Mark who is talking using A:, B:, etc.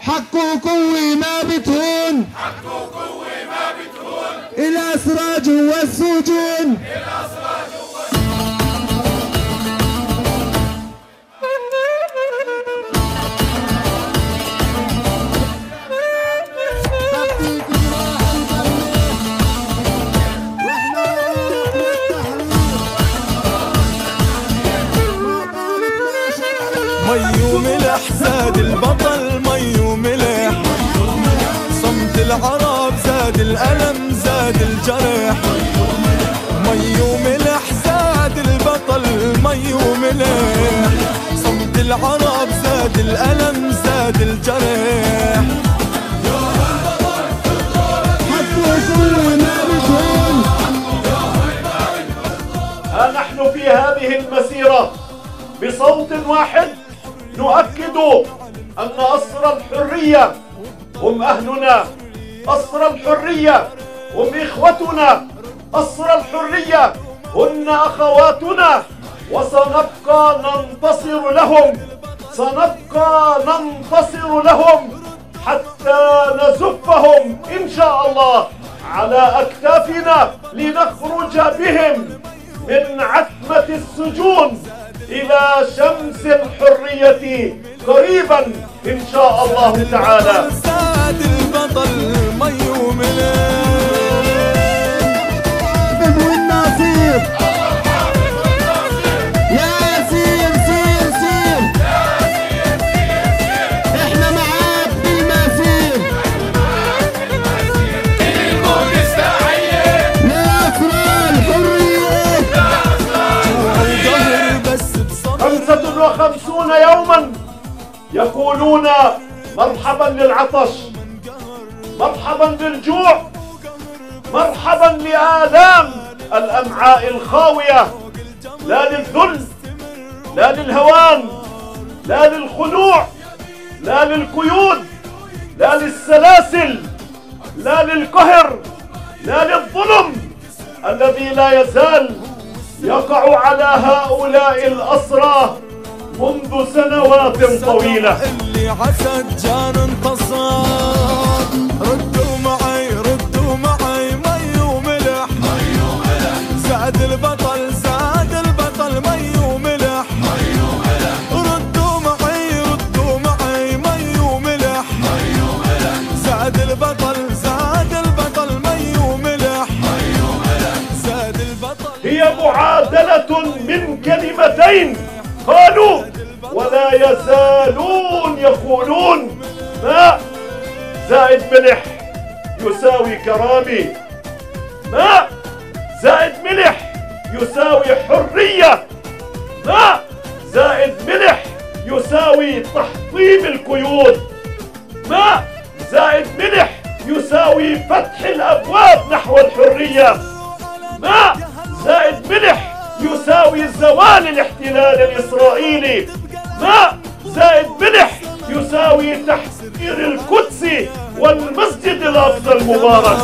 A: حق وقوة ما بتهون، الأسراج والسجون.
B: مي وملح زاد البطل، مي وملح صمت العرب زاد الألم زاد الجرح. مي وملح زاد البطل، مي وملح صمت العرب زاد الألم زاد الجرح.
C: ها نحن في هذه المسيرة بصوت واحد نؤكد أن أسرى الحرية هم أهلنا، أسرى الحرية هم إخوتنا، أسرى الحرية هن أخواتنا، وسنبقى ننتصر لهم، سنبقى ننتصر لهم حتى نزفهم إن شاء الله على أكتافنا لنخرج بهم من عتمة السجون إلى شمس الحرية قريبا إن شاء الله تعالى.
B: زاد البطل مي وملح
A: والنصير يا سير سير سير، احنا معاك بالمسير لأسرى الحرية.
C: 55 يوما يقولون مرحبا للعطش، مرحبا بالجوع، مرحبا لآلام الأمعاء الخاوية، لا للذل، لا للهوان، لا للخنوع، لا للقيود، لا للسلاسل، لا للقهر، لا للظلم الذي لا يزال يقع على هؤلاء الأسرى منذ سنوات طويلة.
B: اللي عسد جان انتصر، ردوا معي ردوا معي مي وملح، مي وملح زاد البطل زاد البطل مي وملح، مي وملح ردوا معي مي وملح، مي وملح زاد البطل زاد البطل مي وملح، مي وملح زاد البطل.
C: هي معادلة من كلمتين قالوا ولا يزالون يقولون: ماء زائد ملح يساوي كرامي، ماء زائد ملح يساوي حرية، ماء زائد ملح يساوي تحطيم القيود، ماء زائد ملح يساوي فتح الأبواب نحو الحرية، ماء زائد ملح يساوي زوال الاحتلال الإسرائيلي، ماء زائد ملح يساوي تحرير القدس والمسجد الأقصى المبارك.